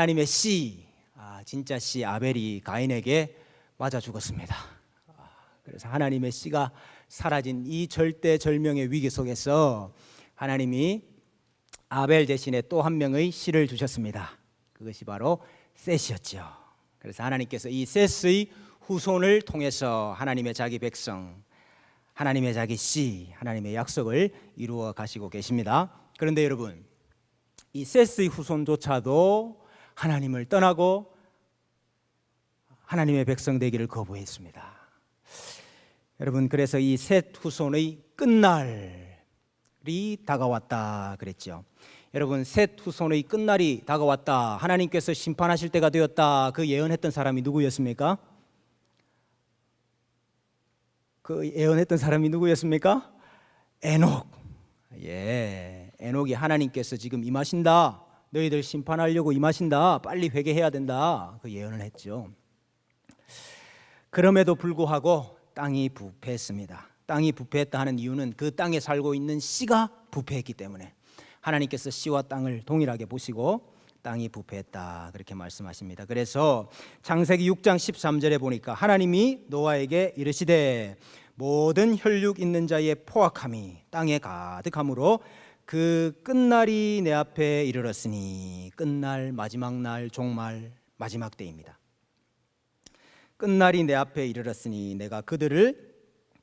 하나님의 씨, 진짜 씨 아벨이 가인에게 맞아 죽었습니다. 그래서 하나님의 씨가 사라진 이 절대절명의 위기 속에서 하나님이 아벨 대신에 또 한 명의 씨를 주셨습니다. 그것이 바로 셋이었죠. 그래서 하나님께서 이 셋의 후손을 통해서 하나님의 자기 백성, 하나님의 자기 씨, 하나님의 약속을 이루어 가시고 계십니다. 그런데 여러분, 이 셋의 후손조차도 하나님을 떠나고 하나님의 백성 되기를 거부했습니다. 여러분, 그래서 이 셋 후손의 끝날이 다가왔다 그랬죠. 여러분, 셋 후손의 끝날이 다가왔다, 하나님께서 심판하실 때가 되었다, 그 예언했던 사람이 누구였습니까? 그 예언했던 사람이 누구였습니까? 에녹. 에녹이 하나님께서 지금 임하신다, 너희들 심판하려고 임하신다, 빨리 회개해야 된다, 그 예언을 했죠. 그럼에도 불구하고 땅이 부패했습니다. 땅이 부패했다 하는 이유는 그 땅에 살고 있는 씨가 부패했기 때문에 하나님께서 씨와 땅을 동일하게 보시고 땅이 부패했다, 그렇게 말씀하십니다. 그래서 창세기 6장 13절에 보니까 하나님이 노아에게 이르시되 모든 혈육 있는 자의 포악함이 땅에 가득함으로 그 끝날이 내 앞에 이르렀으니, 끝날, 마지막 날, 종말, 마지막 때입니다. 끝날이 내 앞에 이르렀으니 내가 그들을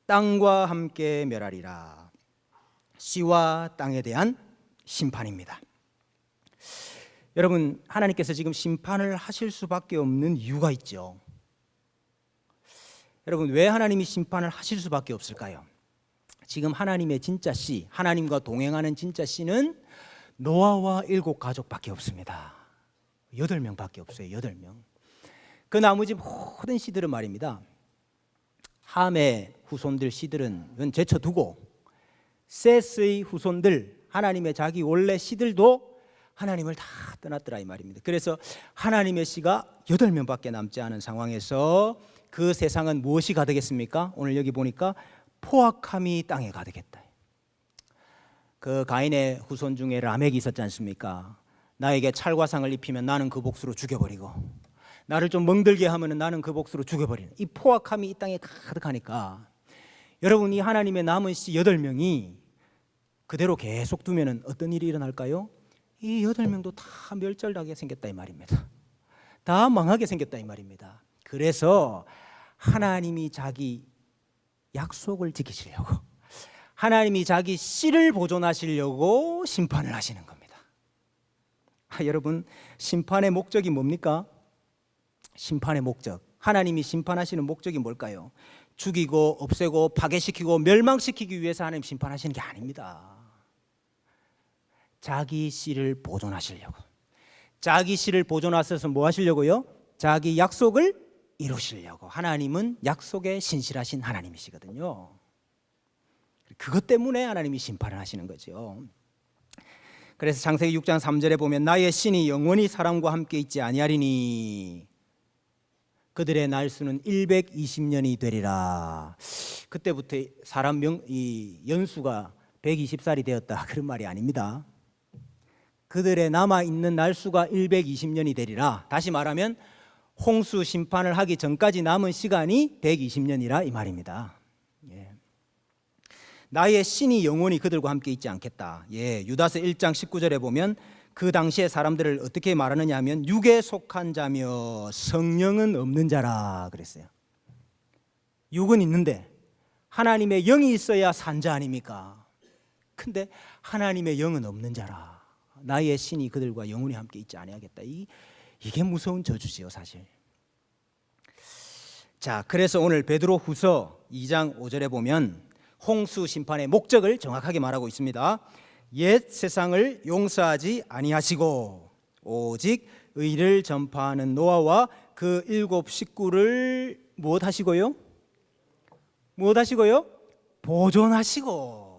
땅과 함께 멸하리라. 씨와 땅에 대한 심판입니다. 여러분, 하나님께서 지금 심판을 하실 수밖에 없는 이유가 있죠. 여러분, 왜 하나님이 심판을 하실 수밖에 없을까요? 지금 하나님의 진짜 씨, 하나님과 동행하는 진짜 씨는 노아와 7가족밖에 없습니다. 8명밖에 없어요. 8명. 그 나머지 모든 씨들은 말입니다, 함의 후손들 씨들은 제쳐두고 셋의 후손들, 하나님의 자기 원래 씨들도 하나님을 다 떠났더라 이 말입니다. 그래서 하나님의 씨가 8명밖에 남지 않은 상황에서 그 세상은 무엇이 가득했습니까? 오늘 여기 보니까 포악함이 땅에 가득했다. 그 가인의 후손 중에 라멕이 있었지 않습니까? 나에게 찰과상을 입히면 나는 그 복수로 죽여버리고, 나를 좀 멍들게 하면 나는 그 복수로 죽여버리는, 이 포악함이 이 땅에 가득하니까 여러분, 이 하나님의 남은 씨 8명이 그대로 계속 두면 어떤 일이 일어날까요? 이 8명도 다 멸절하게 생겼다 이 말입니다. 다 망하게 생겼다 이 말입니다. 그래서 하나님이 자기 약속을 지키시려고, 하나님이 자기 씨를 보존하시려고 심판을 하시는 겁니다. 여러분, 심판의 목적이 뭡니까? 심판의 목적, 하나님이 심판하시는 목적이 뭘까요? 죽이고 없애고 파괴시키고 멸망시키기 위해서 하나님 심판하시는 게 아닙니다. 자기 씨를 보존하시려고, 자기 씨를 보존하셔서 뭐 하시려고요? 자기 약속을 이루시려고. 하나님은 약속에 신실하신 하나님이시거든요. 그것 때문에 하나님이 심판을 하시는 거죠. 그래서 창세기 6장 3절에 보면 나의 신이 영원히 사람과 함께 있지 아니하리니 그들의 날수는 120년이 되리라. 그때부터 사람 연수가 120살이 되었다, 그런 말이 아닙니다. 그들의 남아있는 날수가 120년이 되리라. 다시 말하면 홍수 심판을 하기 전까지 남은 시간이 120년이라 이 말입니다. 나의 신이 영원히 그들과 함께 있지 않겠다. 유다서 1장 19절에 보면 그 당시에 사람들을 어떻게 말하느냐 하면 육에 속한 자며 성령은 없는 자라 그랬어요. 육은 있는데 하나님의 영이 있어야 산 자 아닙니까? 근데 하나님의 영은 없는 자라. 나의 신이 그들과 영원히 함께 있지 아니하겠다. 이게 무서운 저주지요, 사실. 자, 그래서 오늘 베드로후서 2장 5절에 보면 홍수 심판의 목적을 정확하게 말하고 있습니다. 옛 세상을 용서하지 아니하시고 오직 의를 전파하는 노아와 그 7 식구를 무엇 하시고요? 무엇 하시고요? 보존하시고.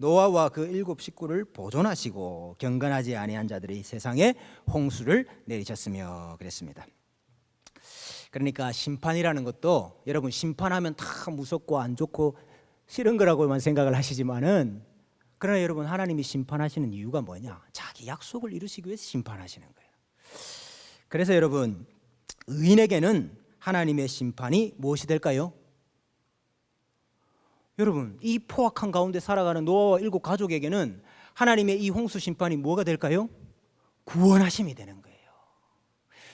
노아와 그 7 식구를 보존하시고 경건하지 아니한 자들이 세상에 홍수를 내리셨으며 그랬습니다. 그러니까 심판이라는 것도 여러분, 심판하면 다 무섭고 안 좋고 싫은 거라고만 생각을 하시지만은, 그러나 여러분, 하나님이 심판하시는 이유가 뭐냐? 자기 자기 약속을 이루시기 위해서 심판하시는 거예요. 그래서 여러분, 의인에게는 하나님의 심판이 무엇이 될까요? 여러분, 이 포악한 가운데 살아가는 노아와 7 가족에게는 하나님의 이 홍수 심판이 뭐가 될까요? 구원하심이 되는 거예요.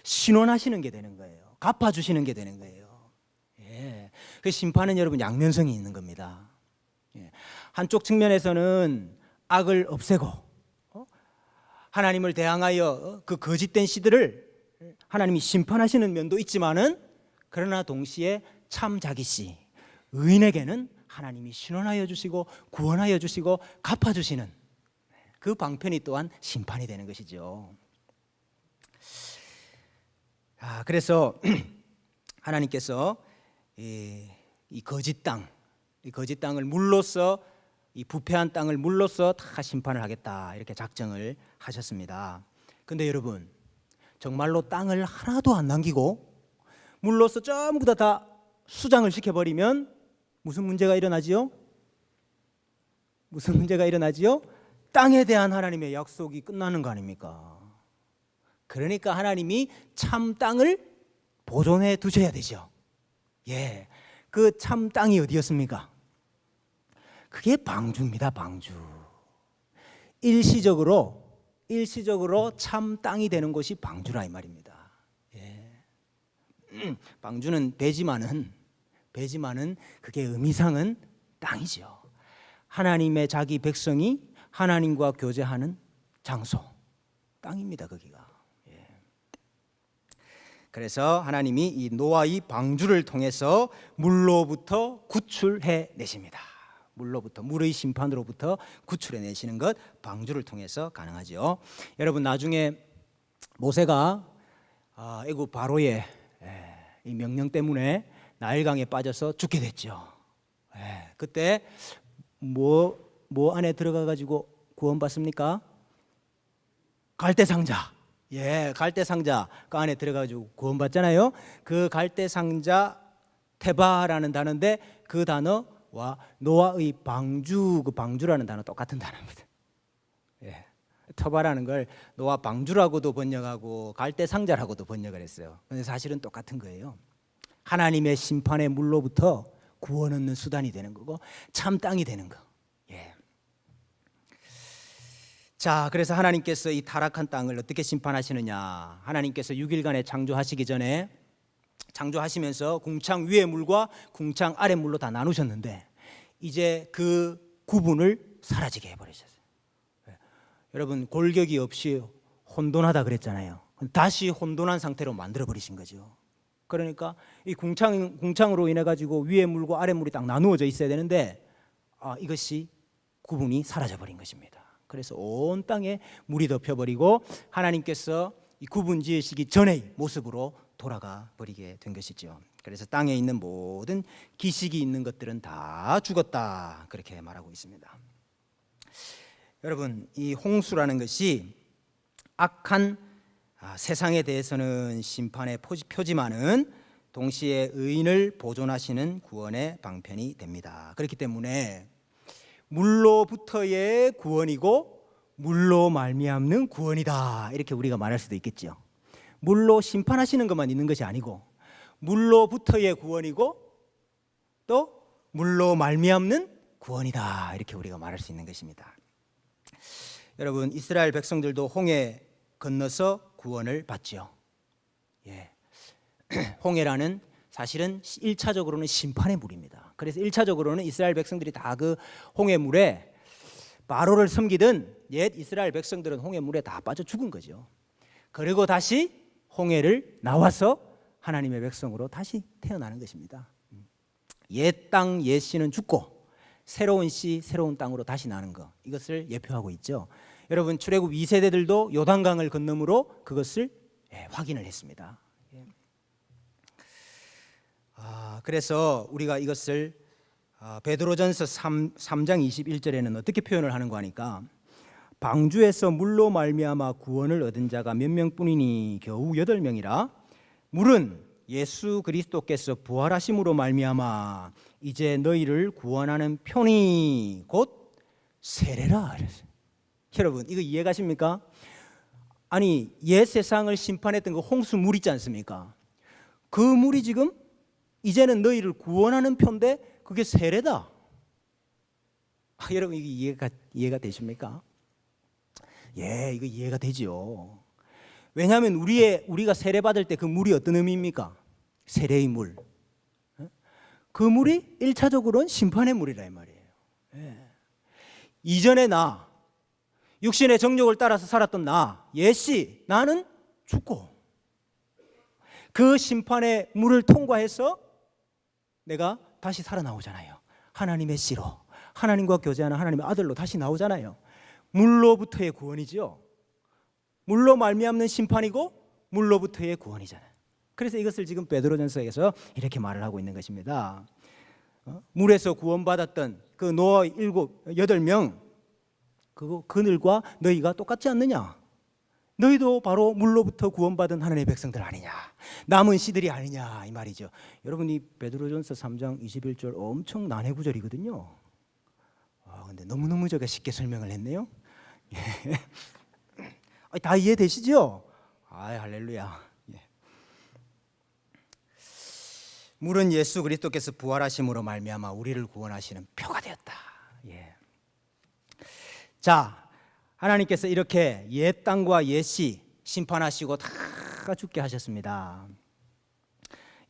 신원하시는 게 되는 거예요. 갚아주시는 게 되는 거예요. 예. 그 심판은 여러분 양면성이 있는 겁니다. 예. 한쪽 측면에서는 악을 없애고 하나님을 대항하여 그 거짓된 씨들을 하나님이 심판하시는 면도 있지만은, 그러나 동시에 참 자기 씨 의인에게는 하나님이 신원하여 주시고 구원하여 주시고 갚아주시는 그 방편이 또한 심판이 되는 것이죠. 그래서 하나님께서 이 거짓 땅을 물로써, 이 부패한 땅을 물로써 다 심판을 하겠다, 이렇게 작정을 하셨습니다. 근데 여러분, 정말로 땅을 하나도 안 남기고 물로써 전부 다 수장을 시켜버리면 무슨 문제가 일어나지요? 무슨 문제가 일어나지요? 땅에 대한 하나님의 약속이 끝나는 거 아닙니까? 그러니까 하나님이 참 땅을 보존해 두셔야 되죠. 예, 그 참 땅이 어디였습니까? 그게 방주입니다. 방주. 일시적으로 참 땅이 되는 곳이 방주라 이 말입니다. 예. 방주는 배지만은 그게 의미상은 땅이죠. 하나님의 자기 백성이 하나님과 교제하는 장소, 땅입니다. 거기가. 예. 그래서 하나님이 이 노아의 방주를 통해서 물로부터 구출해 내십니다. 물의 심판으로부터 구출해 내시는 것, 방주를 통해서 가능하죠. 여러분, 나중에 모세가 애굽 바로의 이 명령 때문에 나일강에 빠져서 죽게 됐죠. 그때 뭐 안에 들어가 가지고 구원받습니까? 갈대상자. 예, 갈대상자 그 안에 들어가 가지고 구원받잖아요. 그 갈대상자 테바라는 단어인데, 그 단어와 노아의 방주, 그 방주라는 단어 똑같은 단어입니다. 예. 터바라는 걸 노아 방주라고도 번역하고 갈대상자라고도 번역을 했어요. 근데 사실은 똑같은 거예요. 하나님의 심판의 물로부터 구원 얻는 수단이 되는 거고 참 땅이 되는 거. 예. 자, 그래서 하나님께서 이 타락한 땅을 어떻게 심판하시느냐? 하나님께서 6일간에 창조하시기 전에, 창조하시면서 궁창 위의 물과 궁창 아래 물로 다 나누셨는데, 이제 그 구분을 사라지게 해버리셨어요. 예. 여러분, 골격이 없이 혼돈하다 그랬잖아요. 다시 혼돈한 상태로 만들어 버리신 거죠. 그러니까 이 궁창으로 인해 가지고 위에 물과 아래 물이 딱 나누어져 있어야 되는데, 이것이 구분이 사라져 버린 것입니다. 그래서 온 땅에 물이 덮여버리고 하나님께서 이 구분 지으시기 전의 모습으로 돌아가 버리게 된 것이죠. 그래서 땅에 있는 모든 기식이 있는 것들은 다 죽었다, 그렇게 말하고 있습니다. 여러분, 이 홍수라는 것이 악한 세상에 대해서는 심판의 표지만은 동시에 의인을 보존하시는 구원의 방편이 됩니다. 그렇기 때문에 물로부터의 구원이고 물로 말미암는 구원이다, 이렇게 우리가 말할 수도 있겠죠. 물로 심판하시는 것만 있는 것이 아니고 물로부터의 구원이고 또 물로 말미암는 구원이다, 이렇게 우리가 말할 수 있는 것입니다. 여러분, 이스라엘 백성들도 홍해 건너서 구원을 받죠. 예. 홍해라는 사실은 1차적으로는 심판의 물입니다. 그래서 1차적으로는 이스라엘 백성들이 다 그 홍해물에 바로를 섬기던 옛 이스라엘 백성들은 홍해물에 다 빠져 죽은 거죠. 그리고 다시 홍해를 나와서 하나님의 백성으로 다시 태어나는 것입니다. 옛 땅, 옛 씨는 죽고 새로운 씨, 새로운 땅으로 다시 나는 것, 이것을 예표하고 있죠. 여러분, 출애굽 2세대들도 요단강을 건너므로 그것을 확인을 했습니다. 그래서 우리가 이것을 베드로전서 3장 21절에는 어떻게 표현을 하는가 하니까, 방주에서 물로 말미암아 구원을 얻은 자가 몇 명뿐이니 겨우 8명이라 물은 예수 그리스도께서 부활하심으로 말미암아 이제 너희를 구원하는 편이 곧 세례라. 여러분, 이거 이해가십니까? 아니 옛 세상을 심판했던 그 홍수 물 있지 않습니까? 그 물이 지금 이제는 너희를 구원하는 편인데 그게 세례다. 여러분 이게 이해가 되십니까? 예, 이거 이해가 되지요. 왜냐하면 우리가 세례 받을 때 그 물이 어떤 의미입니까? 세례의 물. 그 물이 1차적으로는 심판의 물이라 이 말이에요. 예. 이전에 나 육신의 정욕을 따라서 살았던 나 옛시 나는 죽고 그 심판의 물을 통과해서 내가 다시 살아나오잖아요. 하나님의 씨로 하나님과 교제하는 하나님의 아들로 다시 나오잖아요. 물로부터의 구원이지요. 물로 말미암는 심판이고 물로부터의 구원이잖아요. 그래서 이것을 지금 베드로전서에서 이렇게 말을 하고 있는 것입니다. 물에서 구원받았던 그 노아 8명 그들과 너희가 똑같지 않느냐? 너희도 바로 물로부터 구원받은 하나님의 백성들 아니냐? 남은 씨들이 아니냐 이 말이죠. 여러분 이 베드로전서 3장 21절 엄청 난해 구절이거든요. 근데 너무너무 제가 쉽게 설명을 했네요. 다 이해되시죠? 할렐루야. 물은 예수 그리스도께서 부활하심으로 말미암아 우리를 구원하시는 표가 되었다. 자, 하나님께서 이렇게 옛 땅과 옛 씨 심판하시고 다 죽게 하셨습니다.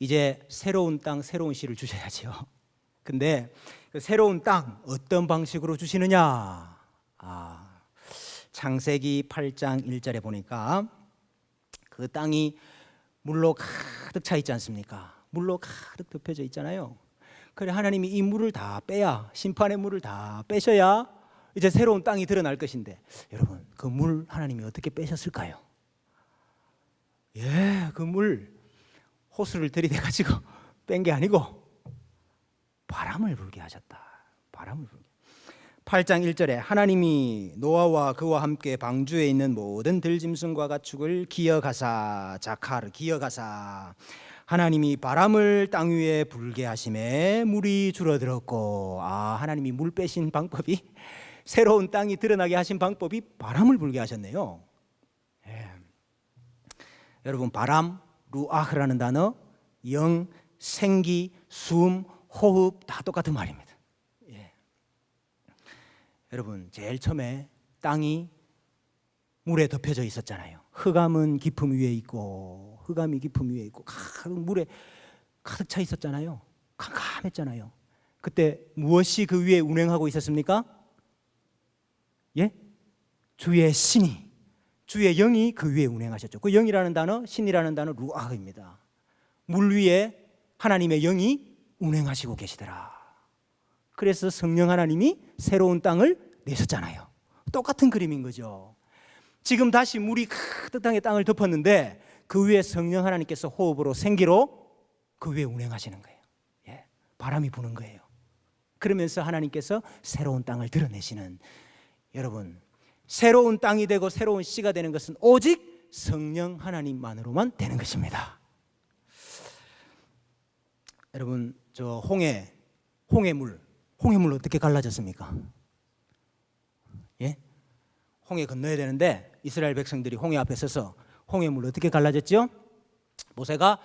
이제 새로운 땅, 새로운 씨를 주셔야죠. 근데 그 새로운 땅 어떤 방식으로 주시느냐? 창세기 8장 1절에 보니까 그 땅이 물로 가득 차 있지 않습니까? 물로 가득 덮여져 있잖아요. 그래 하나님이 이 물을 다 빼야, 심판의 물을 다 빼셔야 이제 새로운 땅이 드러날 것인데, 여러분 그 물 하나님이 어떻게 빼셨을까요? 그 물 호수를 들이대 가지고 뺀 게 아니고 바람을 불게 하셨다. 바람을 불게. 8장 1절에 하나님이 노아와 그와 함께 방주에 있는 모든 들짐승과 가축을 기어가사, 자카르 기어가사, 하나님이 바람을 땅 위에 불게 하심에 물이 줄어들었고, 하나님이 물 빼신 방법이, 새로운 땅이 드러나게 하신 방법이 바람을 불게 하셨네요. 여러분 바람, 루아흐라는 단어 영, 생기, 숨, 호흡 다 똑같은 말입니다. 여러분 제일 처음에 땅이 물에 덮여져 있었잖아요. 흑암은 깊음 위에 있고, 흑암이 깊음 위에 있고 물에 가득 차 있었잖아요. 캄캄했잖아요. 그때 무엇이 그 위에 운행하고 있었습니까? 주의 신이, 주의 영이 그 위에 운행하셨죠. 그 영이라는 단어, 신이라는 단어 루아흐입니다. 물 위에 하나님의 영이 운행하시고 계시더라. 그래서 성령 하나님이 새로운 땅을 내셨잖아요. 똑같은 그림인 거죠. 지금 다시 물이 가득 땅을 덮었는데 그 위에 성령 하나님께서 호흡으로, 생기로 그 위에 운행하시는 거예요. 바람이 부는 거예요. 그러면서 하나님께서 새로운 땅을 드러내시는, 여러분 새로운 땅이 되고 새로운 씨가 되는 것은 오직 성령 하나님만으로만 되는 것입니다. 여러분 저 홍해물 어떻게 갈라졌습니까? 홍해 건너야 되는데 이스라엘 백성들이 홍해 앞에 서서 홍해물 어떻게 갈라졌죠? 모세가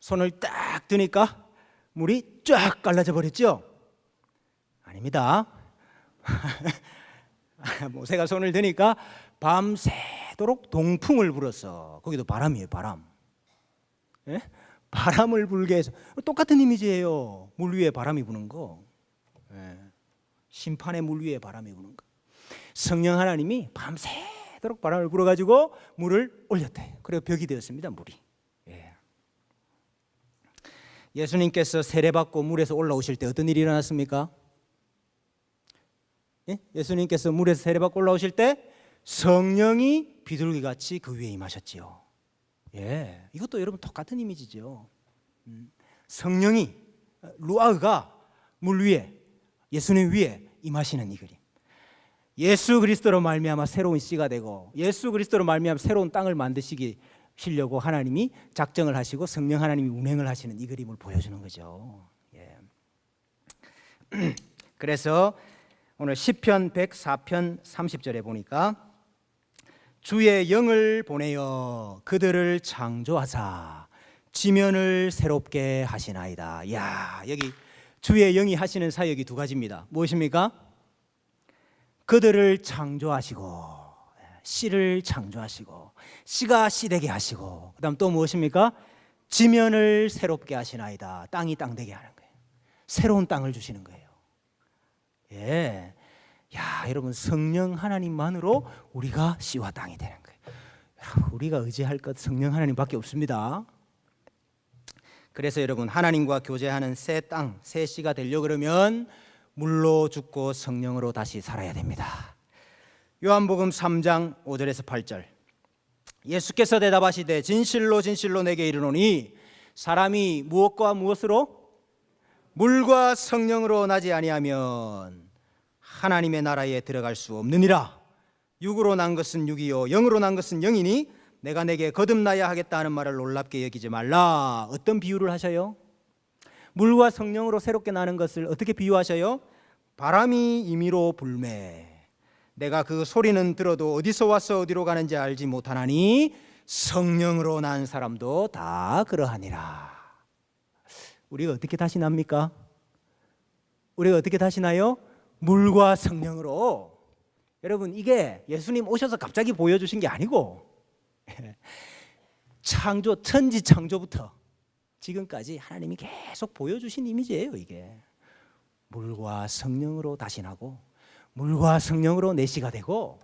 손을 딱 드니까 물이 쫙 갈라져 버렸죠? 아닙니다. 모세가 손을 드니까 밤새도록 동풍을 불었어. 거기도 바람이에요, 바람. 바람을 불게 해서, 똑같은 이미지예요. 물 위에 바람이 부는 거. 심판의 물 위에 바람이 부는 거. 성령 하나님이 밤새도록 바람을 불어가지고 물을 올렸대. 그리고 벽이 되었습니다, 물이. 예수님께서 세례받고 물에서 올라오실 때 어떤 일이 일어났습니까? 예수님께서 물에서 세례받고 올라오실 때 성령이 비둘기같이 그 위에 임하셨지요. 이것도 여러분 똑같은 이미지죠. 성령이, 루아흐가 물 위에, 예수님 위에 임하시는 이 그림. 예수 그리스도로 말미암아 새로운 씨가 되고, 예수 그리스도로 말미암아 새로운 땅을 만드시려고 하나님이 작정을 하시고 성령 하나님이 운행을 하시는 이 그림을 보여주는 거죠. 그래서 오늘 시편 104편 30절에 보니까 주의 영을 보내어 그들을 창조하사 지면을 새롭게 하시나이다. 야, 여기 주의 영이 하시는 사역이 두 가지입니다. 무엇입니까? 그들을 창조하시고, 씨를 창조하시고, 씨가 씨 되게 하시고, 그 다음 또 무엇입니까? 지면을 새롭게 하시나이다. 땅이 땅 되게 하는 거예요. 새로운 땅을 주시는 거예요. 예, 야, 여러분, 성령 하나님만으로 우리가 씨와 땅이 되는 거예요. 여러분, 우리가 의지할 것 성령 하나님밖에 없습니다. 그래서 여러분, 하나님과 교제하는 새 땅, 새 씨가 되려고 그러면 물로 죽고 성령으로 다시 살아야 됩니다. 요한복음 3장 5절에서 8절. 예수께서 대답하시되 진실로 진실로 내게 이르노니 사람이 무엇과 무엇으로? 물과 성령으로 나지 아니하면 하나님의 나라에 들어갈 수 없느니라. 육으로 난 것은 육이요 영으로 난 것은 영이니 내가 내게 거듭나야 하겠다 하는 말을 놀랍게 여기지 말라. 어떤 비유를 하셔요? 물과 성령으로 새롭게 나는 것을 어떻게 비유하셔요? 바람이 임의로 불매 내가 그 소리는 들어도 어디서 와서 어디로 가는지 알지 못하나니 성령으로 난 사람도 다 그러하니라. 우리가 어떻게 다시 납니까? 우리가 어떻게 다시 나요? 물과 성령으로. 여러분, 이게 예수님 오셔서 갑자기 보여주신 게 아니고 창조, 천지 창조부터 지금까지 하나님이 계속 보여주신 이미지예요. 이게 물과 성령으로 다시 나고 물과 성령으로 내시가 되고,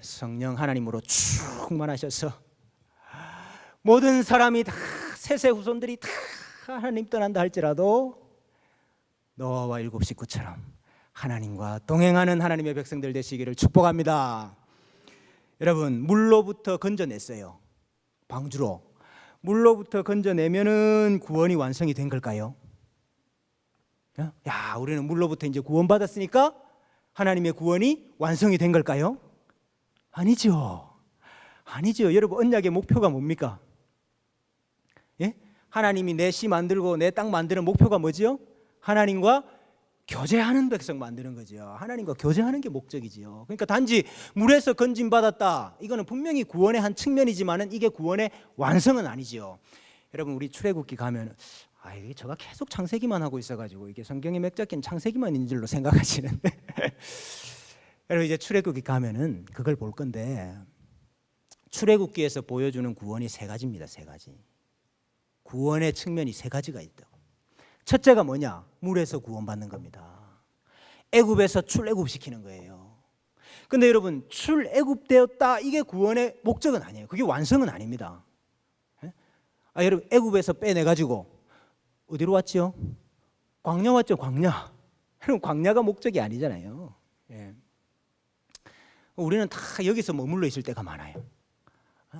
성령 하나님으로 충만하셔서 모든 사람이 다 셋의 후손들이 다 하나님 떠난다 할지라도 노아와 일곱 식구처럼 하나님과 동행하는 하나님의 백성들 되시기를 축복합니다. 여러분, 물로부터 건져냈어요. 방주로 물로부터 건져내면은 구원이 완성이 된 걸까요? 야, 우리는 물로부터 이제 구원받았으니까 하나님의 구원이 완성이 된 걸까요? 아니죠. 아니죠. 여러분, 언약의 목표가 뭡니까? 예? 하나님이 내 씨 만들고 내 땅 만드는 목표가 뭐지요? 하나님과 교제하는 백성 만드는 거죠. 하나님과 교제하는 게 목적이지요. 그러니까 단지 물에서 건짐 받았다, 이거는 분명히 구원의 한 측면이지만은 이게 구원의 완성은 아니지요. 여러분, 우리 출애굽기 가면 이게 제가 계속 창세기만 하고 있어가지고 이게 성경의 맥작기는 창세기만 있는 줄로 생각하시는데 여러분, 이제 출애굽기 가면은 그걸 볼 건데, 출애굽기에서 보여주는 구원이 세 가지입니다. 세 가지. 구원의 측면이 세 가지가 있다고. 첫째가 뭐냐? 물에서 구원받는 겁니다. 애굽에서 출애굽시키는 거예요. 근데 여러분, 출애굽되었다, 이게 구원의 목적은 아니에요. 그게 완성은 아닙니다. 여러분, 애굽에서 빼내가지고 어디로 왔죠? 광야 왔죠. 광야. 여러분, 광야가 목적이 아니잖아요. 우리는 다 여기서 머물러 있을 때가 많아요.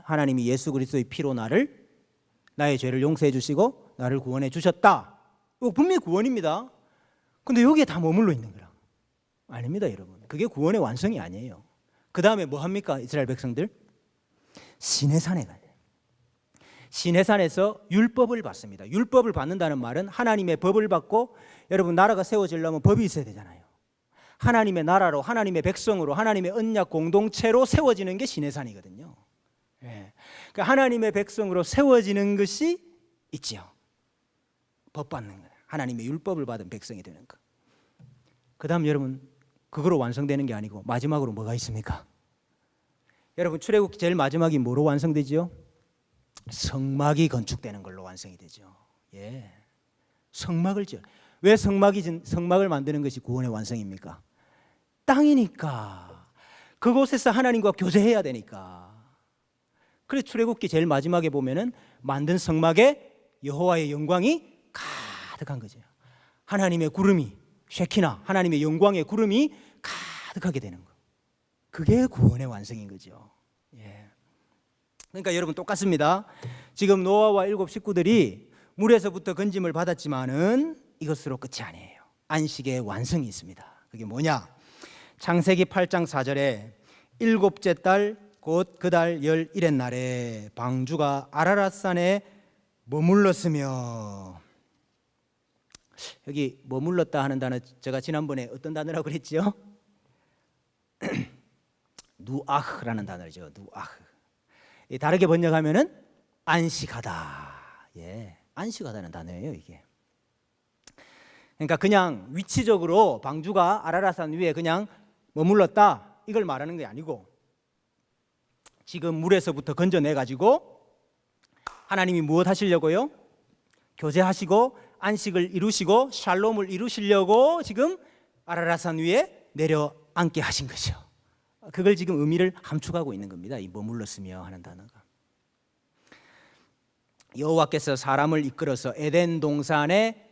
하나님이 예수 그리스도의 피로 나의 죄를 용서해 주시고 나를 구원해 주셨다. 이거 분명히 구원입니다. 근데 여기에 다 머물러 있는 거라. 아닙니다, 여러분. 그게 구원의 완성이 아니에요. 그 다음에 뭐 합니까, 이스라엘 백성들? 시내산에 가요. 시내산에서 율법을 받습니다. 율법을 받는다는 말은 하나님의 법을 받고, 여러분, 나라가 세워지려면 법이 있어야 되잖아요. 하나님의 나라로, 하나님의 백성으로, 하나님의 언약 공동체로 세워지는 게 시내산이거든요. 그러니까 하나님의 백성으로 세워지는 것이 있지요. 법 받는 거예요. 하나님의 율법을 받은 백성이 되는 거. 그 다음 여러분, 그거로 완성되는 게 아니고 마지막으로 뭐가 있습니까? 여러분, 출애굽기 제일 마지막이 뭐로 완성되지요? 성막이 건축되는 걸로 완성이 되죠. 성막을 지어. 왜 성막을 만드는 것이 구원의 완성입니까? 땅이니까. 그곳에서 하나님과 교제해야 되니까. 그래서 출애굽기 제일 마지막에 보면은 만든 성막에 여호와의 영광이 가득한 거죠. 하나님의 구름이, 쉐키나, 하나님의 영광의 구름이 가득하게 되는 거. 그게 구원의 완성인 거죠. 그러니까 여러분, 똑같습니다. 지금 노아와 일곱 식구들이 물에서부터 건짐을 받았지만은 이것으로 끝이 아니에요. 안식의 완성이 있습니다. 그게 뭐냐? 창세기 8장 4절에 일곱째 달 곧 그 달 11의 날에 방주가 아라랏산에 머물렀으며, 여기 머물렀다 하는 단어, 제가 지난번에 어떤 단어라고 그랬죠? 누아흐라는 단어죠. 누아흐. 다르게 번역하면은 안식하다. 예, 안식하다는 단어예요, 이게. 그러니까 그냥 위치적으로 방주가 아라랏산 위에 그냥 머물렀다 이걸 말하는 게 아니고, 지금 물에서부터 건져내 가지고 하나님이 무엇 하시려고요? 교제하시고 안식을 이루시고 샬롬을 이루시려고 지금 아라랏산 위에 내려앉게 하신 것이요. 그걸 지금 의미를 함축하고 있는 겁니다. 이 머물렀으며 하는 단어가. 여호와께서 사람을 이끌어서 에덴 동산에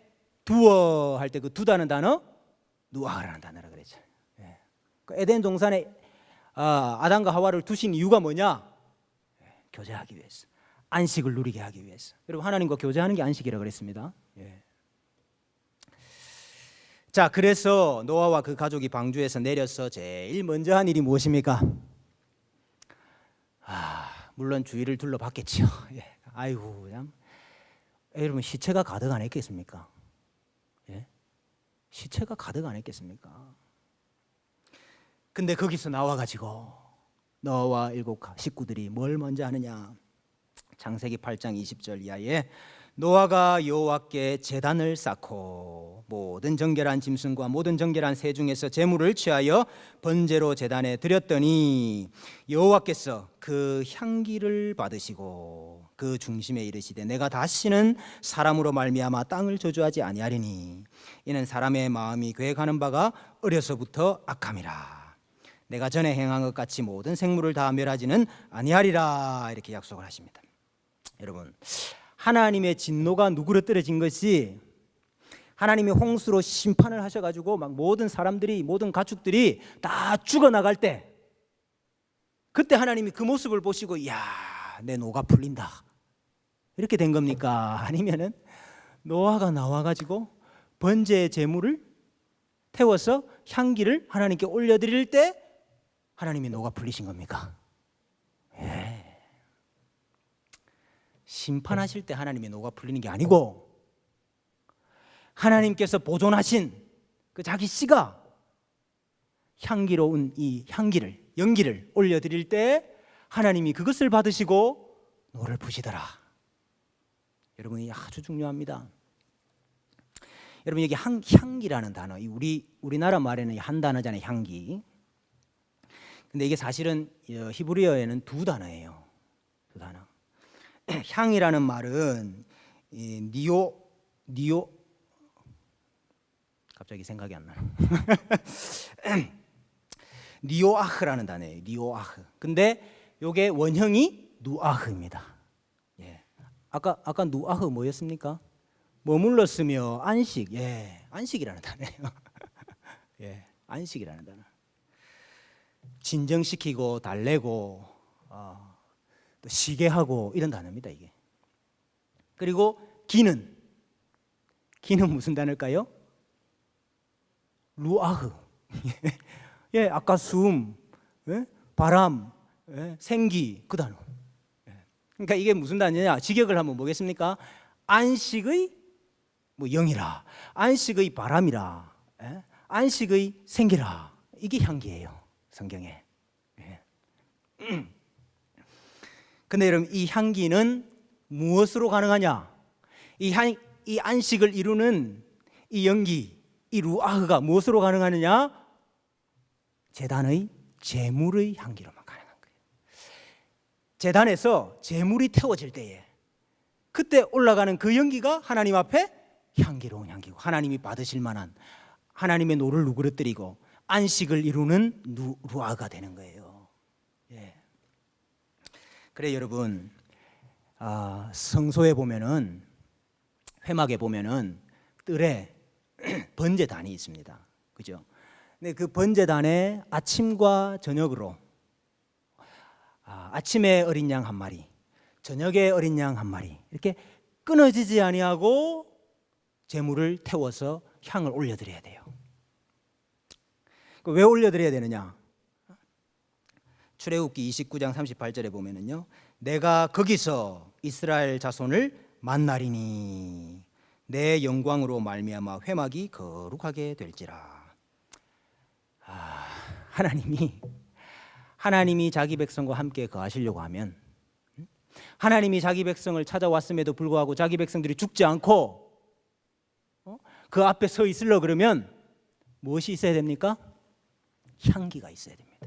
두어 할 때 그 두다는 단어 누아라는 단어라 그랬죠. 예. 그 에덴 동산에 아담과 하와를 두신 이유가 뭐냐? 교제하기 위해서, 안식을 누리게 하기 위해서. 여러분, 하나님과 교제하는 게 안식이라고 그랬습니다. 예. 자, 그래서 노아와 그 가족이 방주에서 내려서 제일 먼저 한 일이 무엇입니까? 물론 주위를 둘러봤겠죠. 예. 아이고, 그냥 여러분, 시체가 가득 안 했겠습니까? 예? 시체가 가득 안 했겠습니까? 근데 거기서 나와가지고 노아와 7 식구들이 뭘 먼저 하느냐? 창세기 8장 20절 이하에 노아가 여호와께 제단을 쌓고 모든 정결한 짐승과 모든 정결한 새 중에서 제물을 취하여 번제로 제단에 드렸더니 여호와께서 그 향기를 받으시고 그 중심에 이르시되 내가 다시는 사람으로 말미암아 땅을 저주하지 아니하리니 이는 사람의 마음이 계획하는 바가 어려서부터 악함이라. 내가 전에 행한 것 같이 모든 생물을 다 멸하지는 아니하리라. 이렇게 약속을 하십니다. 여러분, 하나님의 진노가 누그러뜨려진 것이 하나님이 홍수로 심판을 하셔가지고 막 모든 사람들이, 모든 가축들이 다 죽어나갈 때, 그때 하나님이 그 모습을 보시고 이야, 내 노가 풀린다 이렇게 된 겁니까? 아니면은 노아가 나와가지고 번제의 제물을 태워서 향기를 하나님께 올려드릴 때 하나님이 노가 풀리신 겁니까? 예. 심판하실 때 하나님의 노가 풀리는 게 아니고 하나님께서 보존하신 그 자기 씨가 향기로운 이 향기를, 연기를 올려드릴 때 하나님이 그것을 받으시고 노를 푸시더라. 여러분이 아주 중요합니다. 여러분, 여기 향기라는 단어, 우리나라 말에는 한 단어잖아요, 향기. 근데 이게 사실은 히브리어에는 두 단어예요. 두 단어. 향이라는 말은 니오 갑자기 생각이 안 나요. 니오아흐라는 단어예요. 니오아흐. 근데 요게 원형이 누아흐입니다. 예. 아까 누아흐 뭐였습니까? 머물렀으며 안식. 예. 안식이라는 단어예요. 예. 안식이라는 단어. 진정시키고 달래고 또 쉬게 하고 이런 단어입니다, 이게. 그리고 기는 무슨 단어일까요? 루아흐. 예, 아까 숨, 예? 바람, 예? 생기, 그 단어. 예. 그러니까 이게 무슨 단어냐? 직역을 한번 보겠습니까? 안식의 뭐 영이라, 안식의 바람이라, 예? 안식의 생기라. 이게 향기예요, 성경에. 예. 근데 여러분, 이 향기는 무엇으로 가능하냐? 이 안식을 이루는 이 연기, 이 루아흐가 무엇으로 가능하느냐? 제단의 제물의 향기로만 가능한 거예요. 제단에서 제물이 태워질 때에 그때 올라가는 그 연기가 하나님 앞에 향기로운 향기고 하나님이 받으실 만한, 하나님의 노를 누그러뜨리고 안식을 이루는 루아가 되는 거예요. 예. 그래 여러분, 성소에 보면은, 회막에 보면은 뜰에 번제단이 있습니다. 그죠? 근데 그 번제단에 아침과 저녁으로 아침에 어린 양 한 마리, 저녁에 어린 양 한 마리, 이렇게 끊어지지 아니하고 제물을 태워서 향을 올려드려야 돼요. 왜 올려드려야 되느냐? 출애굽기 29장 38절에 보면은요, 내가 거기서 이스라엘 자손을 만나리니 내 영광으로 말미암아 회막이 거룩하게 될지라. 하나님이 자기 백성과 함께 거하시려고 하면, 하나님이 자기 백성을 찾아왔음에도 불구하고 자기 백성들이 죽지 않고 그 앞에 서 있으려 그러면 무엇이 있어야 됩니까? 향기가 있어야 됩니다.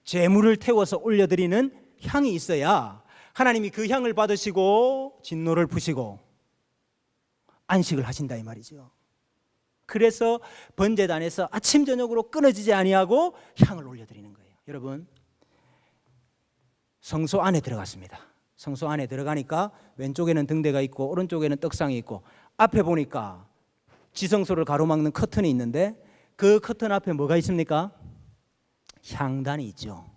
제물을 태워서 올려드리는 향이 있어야 하나님이 그 향을 받으시고 진노를 푸시고 안식을 하신다 이 말이죠. 그래서 번제단에서 아침 저녁으로 끊어지지 아니하고 향을 올려드리는 거예요. 여러분, 성소 안에 들어갔습니다. 성소 안에 들어가니까 왼쪽에는 등대가 있고 오른쪽에는 떡상이 있고 앞에 보니까 지성소를 가로막는 커튼이 있는데 그 커튼 앞에 뭐가 있습니까? 향단이 있죠.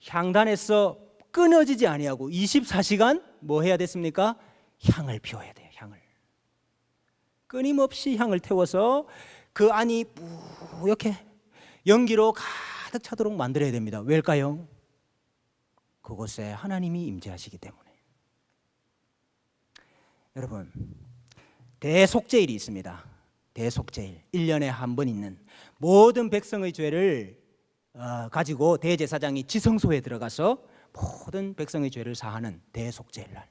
향단에서 끊어지지 아니하고 24시간 뭐 해야 됐습니까? 향을 피워야 돼요. 향을 끊임없이 향을 태워서 그 안이 뿌옇게 연기로 가득 차도록 만들어야 됩니다. 왜일까요? 그곳에 하나님이 임재하시기 때문에. 여러분, 대속죄일이 있습니다. 대속죄일, 1년에 한 번 있는 모든 백성의 죄를 가지고 대제사장이 지성소에 들어가서 모든 백성의 죄를 사하는 대속죄일 날.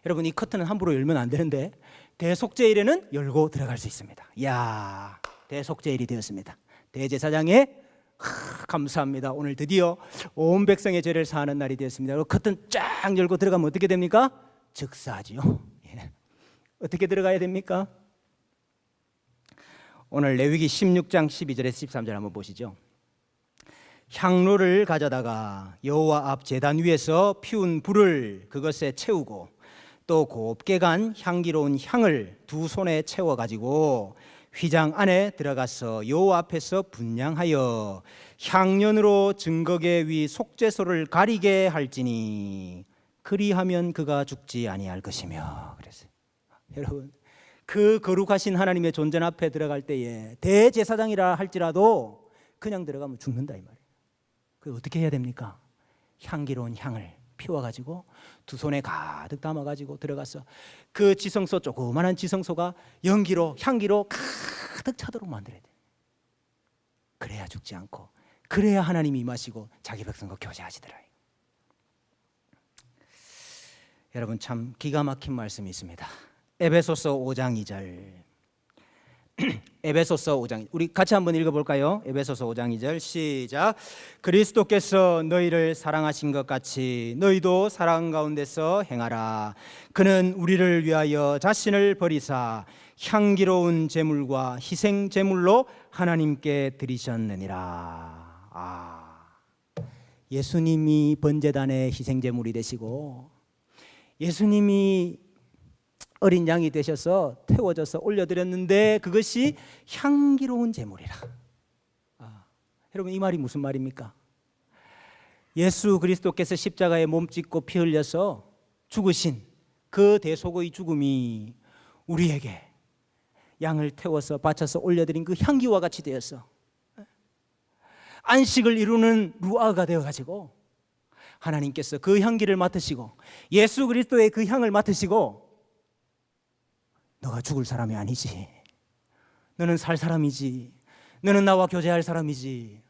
여러분, 이 커튼은 함부로 열면 안 되는데 대속죄일에는 열고 들어갈 수 있습니다. 이야, 대속죄일이 되었습니다. 대제사장의 감사합니다. 오늘 드디어 온 백성의 죄를 사하는 날이 되었습니다. 커튼 쫙 열고 들어가면 어떻게 됩니까? 즉사하지요. 예. 어떻게 들어가야 됩니까? 오늘 레위기 16장 12절에서 13절 한번 보시죠. 향로를 가져다가 여호와 앞 제단 위에서 피운 불을 그것에 채우고 또 곱게 간 향기로운 향을 두 손에 채워 가지고 휘장 안에 들어가서 여호와 앞에서 분향하여 향년으로 증거계 위 속죄소를 가리게 할지니 그리하면 그가 죽지 아니할 것이며. 그랬어요. 여러분, 그 거룩하신 하나님의 존전 앞에 들어갈 때에 대제사장이라 할지라도 그냥 들어가면 죽는다 이 말이에요. 그 어떻게 해야 됩니까? 향기로운 향을 피워가지고 두 손에 가득 담아가지고 들어가서 그 지성소, 조그만한 지성소가 연기로 향기로 가득 차도록 만들어야 돼요. 그래야 죽지 않고, 그래야 하나님이 임하시고 자기 백성과 교제하시더라. 여러분, 참 기가 막힌 말씀이 있습니다. 에베소서 5장 2절. 에베소서 5장, 우리 같이 한번 읽어볼까요? 에베소서 5장 2절 시작. 그리스도께서 너희를 사랑하신 것 같이 너희도 사랑 가운데서 행하라. 그는 우리를 위하여 자신을 버리사 향기로운 제물과 희생 제물로 하나님께 드리셨느니라. 예수님이 번제단의 희생 제물이 되시고 예수님이 어린 양이 되셔서 태워져서 올려드렸는데 그것이 향기로운 제물이라. 여러분, 이 말이 무슨 말입니까? 예수 그리스도께서 십자가에 몸 찢고 피 흘려서 죽으신 그 대속의 죽음이 우리에게 양을 태워서 바쳐서 올려드린 그 향기와 같이 되어서 안식을 이루는 루아가 되어가지고 하나님께서 그 향기를 맡으시고 예수 그리스도의 그 향을 맡으시고 너가 죽을 사람이 아니지, 너는 살 사람이지, 너는 나와 교제할 사람이지,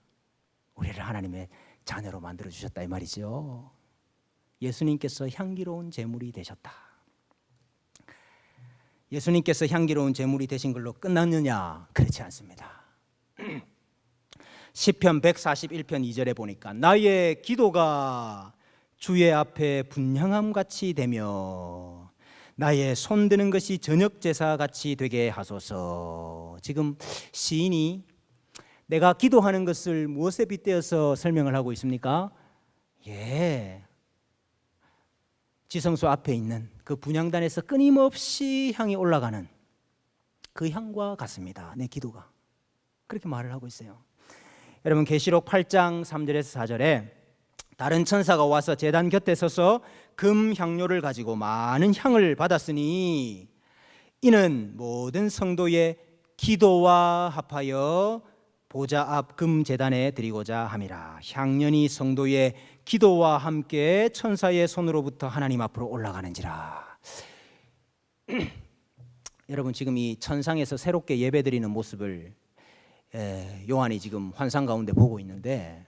우리를 하나님의 자녀로 만들어주셨다 이 말이죠. 예수님께서 향기로운 제물이 되셨다. 예수님께서 향기로운 제물이 되신 걸로 끝났느냐? 그렇지 않습니다. 시편 141편 2절에 보니까 나의 기도가 주의 앞에 분향함같이 되며 나의 손드는 것이 저녁 제사 같이 되게 하소서. 지금 시인이 내가 기도하는 것을 무엇에 빗대어서 설명을 하고 있습니까? 지성소 앞에 있는 그 분향단에서 끊임없이 향이 올라가는 그 향과 같습니다. 내 기도가. 그렇게 말을 하고 있어요. 여러분, 계시록 8장 3절에서 4절에 다른 천사가 와서 제단 곁에 서서 금 향료를 가지고 많은 향을 받았으니 이는 모든 성도의 기도와 합하여 보좌 앞 금 제단에 드리고자 함이라. 향년이 성도의 기도와 함께 천사의 손으로부터 하나님 앞으로 올라가는지라. 여러분, 지금 이 천상에서 새롭게 예배드리는 모습을 요한이 지금 환상 가운데 보고 있는데,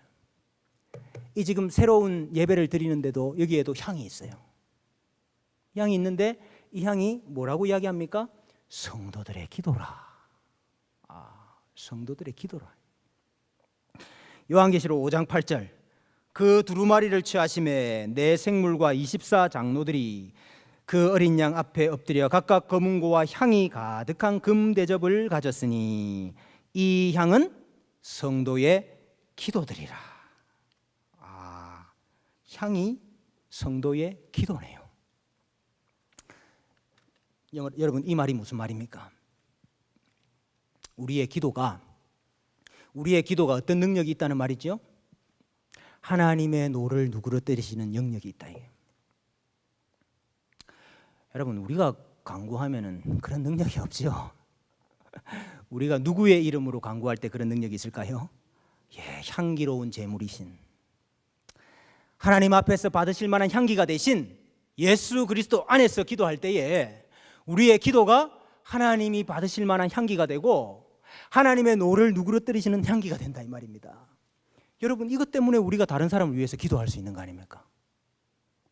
이 지금 새로운 예배를 드리는데도 여기에도 향이 있어요. 향이 있는데 이 향이 뭐라고 이야기합니까? 성도들의 기도라. 성도들의 기도라. 요한계시록 5장 8절, 그 두루마리를 취하심에 내 생물과 24 장로들이 그 어린 양 앞에 엎드려 각각 검은고와 향이 가득한 금 대접을 가졌으니 이 향은 성도의 기도들이라. 향이 성도의 기도네요. 여러분, 이 말이 무슨 말입니까? 우리의 기도가 어떤 능력이 있다는 말이죠? 하나님의 노를 누그러뜨리시는 영역이 있다. 여러분, 우리가 간구하면은 그런 능력이 없죠. 우리가 누구의 이름으로 간구할 때 그런 능력이 있을까요? 향기로운 제물이신, 하나님 앞에서 받으실 만한 향기가 되신 예수 그리스도 안에서 기도할 때에 우리의 기도가 하나님이 받으실 만한 향기가 되고 하나님의 노를 누그러뜨리시는 향기가 된다, 이 말입니다. 여러분, 이것 때문에 우리가 다른 사람을 위해서 기도할 수 있는 거 아닙니까?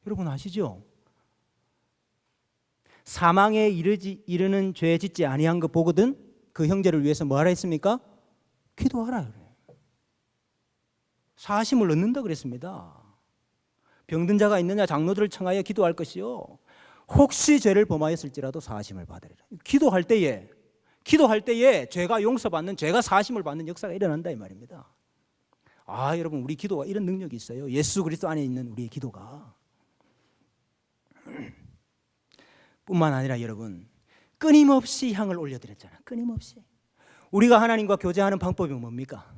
여러분 아시죠? 사망에 이르는 죄 짓지 아니한 거 보거든 그 형제를 위해서 뭐하라 했습니까? 기도하라 그래요. 사심을 얻는다 그랬습니다. 병든 자가 있느냐 장로들을 청하여 기도할 것이요 혹시 죄를 범하였을지라도 사심을 받으리라. 기도할 때에 죄가 용서받는, 죄가 사심을 받는 역사가 일어난다, 이 말입니다. 여러분, 우리 기도가 이런 능력이 있어요. 예수 그리스도 안에 있는 우리의 기도가. 뿐만 아니라 여러분, 끊임없이 향을 올려드렸잖아요. 끊임없이. 우리가 하나님과 교제하는 방법이 뭡니까?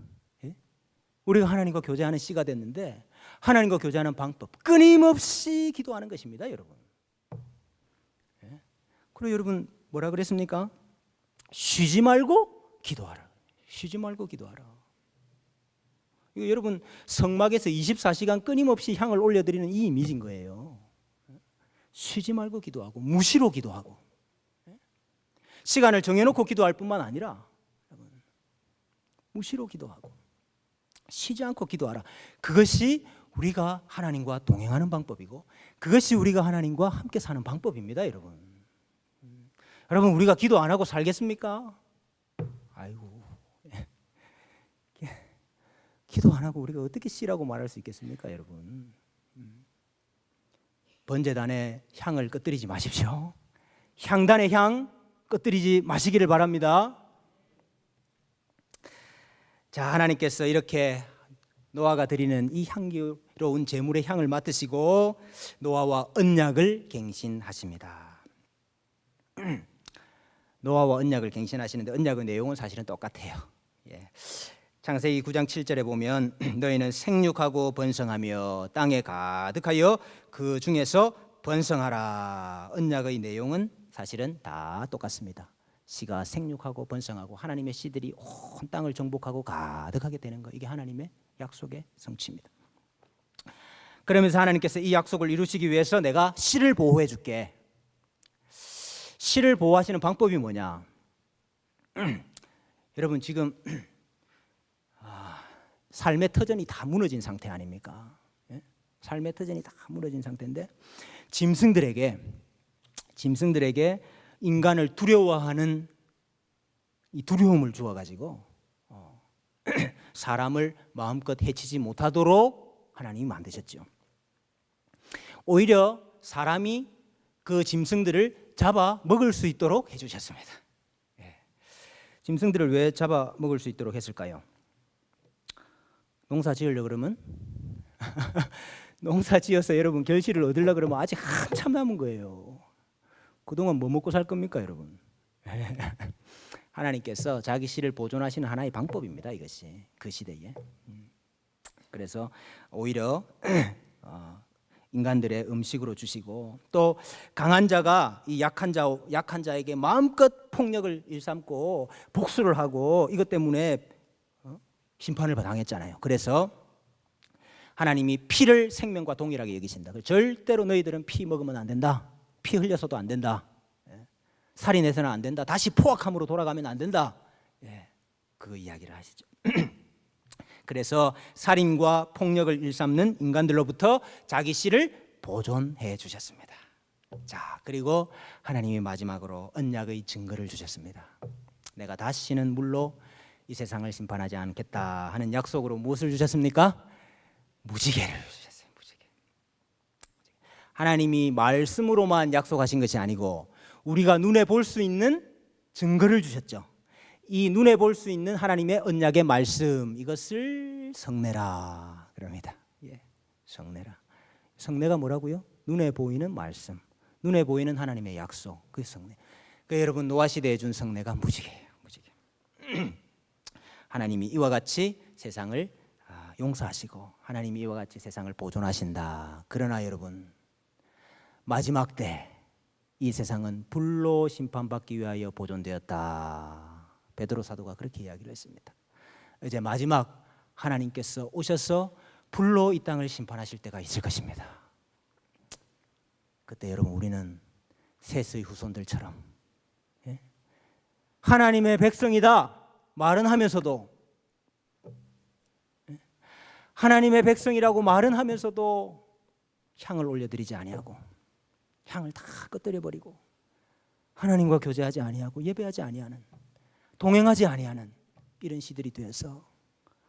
우리가 하나님과 교제하는 씨가 됐는데 하나님과 교제하는 방법, 끊임없이 기도하는 것입니다, 여러분. 그리고 여러분 뭐라 그랬습니까? 쉬지 말고 기도하라. 쉬지 말고 기도하라. 이거 여러분 성막에서 24시간 끊임없이 향을 올려드리는 이 이미지인 거예요. 쉬지 말고 기도하고 무시로 기도하고 시간을 정해놓고 기도할 뿐만 아니라 무시로 기도하고 쉬지 않고 기도하라. 그것이 우리가 하나님과 동행하는 방법이고 그것이 우리가 하나님과 함께 사는 방법입니다, 여러분. 여러분, 우리가 기도 안 하고 살겠습니까? 아이고, 기도 안 하고 우리가 어떻게 씨라고 말할 수 있겠습니까, 여러분? 번제단의 향을 꺼뜨리지 마십시오. 향단의 향 꺼뜨리지 마시기를 바랍니다. 자, 하나님께서 이렇게 노아가 드리는 이 향기로운 제물의 향을 맡으시고 노아와 언약을 갱신하십니다. 노아와 언약을 갱신하시는데 언약의 내용은 사실은 똑같아요. 창세기 9장 7절에 보면 너희는 생육하고 번성하며 땅에 가득하여 그 중에서 번성하라. 언약의 내용은 사실은 다 똑같습니다. 씨가 생육하고 번성하고 하나님의 씨들이 온 땅을 정복하고 가득하게 되는 거, 이게 하나님의 약속의 성취입니다. 그러면서 하나님께서 이 약속을 이루시기 위해서 내가 씨를 보호해 줄게. 씨를 보호하시는 방법이 뭐냐? 여러분, 지금 삶의 터전이 다 무너진 상태 아닙니까? 삶의 터전이 다 무너진 상태인데 짐승들에게 인간을 두려워하는 이 두려움을 주어가지고 사람을 마음껏 해치지 못하도록 하나님이 만드셨죠. 오히려 사람이 그 짐승들을 잡아 먹을 수 있도록 해주셨습니다. 짐승들을 왜 잡아 먹을 수 있도록 했을까요? 농사 지으려고 그러면 농사 지어서 여러분 결실을 얻으려고 그러면 아직 한참 남은 거예요. 그동안 뭐 먹고 살 겁니까, 여러분? 하나님께서 자기 씨를 보존하시는 하나의 방법입니다, 이것이 그 시대에. 그래서 오히려 인간들의 음식으로 주시고 또 강한 자가 이 약한 자에게 마음껏 폭력을 일삼고 복수를 하고 이것 때문에 심판을 당했잖아요. 그래서 하나님이 피를 생명과 동일하게 여기신다. 절대로 너희들은 피 먹으면 안 된다. 피 흘려서도 안 된다. 살인해서는 안 된다. 다시 포악함으로 돌아가면 안 된다. 그 이야기를 하시죠. 그래서 살인과 폭력을 일삼는 인간들로부터 자기 씨를 보존해 주셨습니다. 자, 그리고 하나님이 마지막으로 언약의 증거를 주셨습니다. 내가 다시는 물로 이 세상을 심판하지 않겠다 하는 약속으로 무엇을 주셨습니까? 무지개를 주셨어요. 무지개. 하나님이 말씀으로만 약속하신 것이 아니고 우리가 눈에 볼 수 있는 증거를 주셨죠. 이 눈에 볼 수 있는 하나님의 언약의 말씀, 이것을 성례라 그럽니다. 예, 성례라. 성례가 뭐라고요? 눈에 보이는 말씀, 눈에 보이는 하나님의 약속, 그게 성례. 그 여러분 노아 시대에 준 성례가 무지개예요. 무지개. 하나님이 이와 같이 세상을 용서하시고 하나님이 이와 같이 세상을 보존하신다. 그러나 여러분 마지막 때 이 세상은 불로 심판받기 위하여 보존되었다. 베드로 사도가 그렇게 이야기를 했습니다. 이제 마지막 하나님께서 오셔서 불로 이 땅을 심판하실 때가 있을 것입니다. 그때 여러분 우리는 셋의 후손들처럼 하나님의 백성이다 말은 하면서도 하나님의 백성이라고 말은 하면서도 향을 올려드리지 아니하고 향을 다 꺼뜨려 버리고 하나님과 교제하지 아니하고 예배하지 아니하는 동행하지 아니하는 이런 시들이 되어서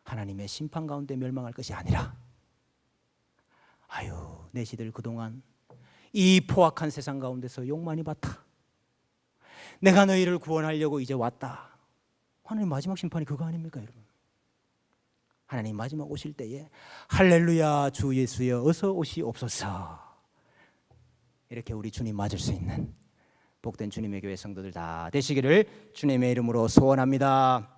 하나님의 심판 가운데 멸망할 것이 아니라 아유 내 시들 그동안 이 포악한 세상 가운데서 욕 많이 봤다. 내가 너희를 구원하려고 이제 왔다. 하나님 마지막 심판이 그거 아닙니까 여러분? 하나님 마지막 오실 때에 할렐루야 주 예수여 어서 오시옵소서 이렇게 우리 주님 맞을 수 있는 복된 주님의 교회 성도들 다 되시기를 주님의 이름으로 소원합니다.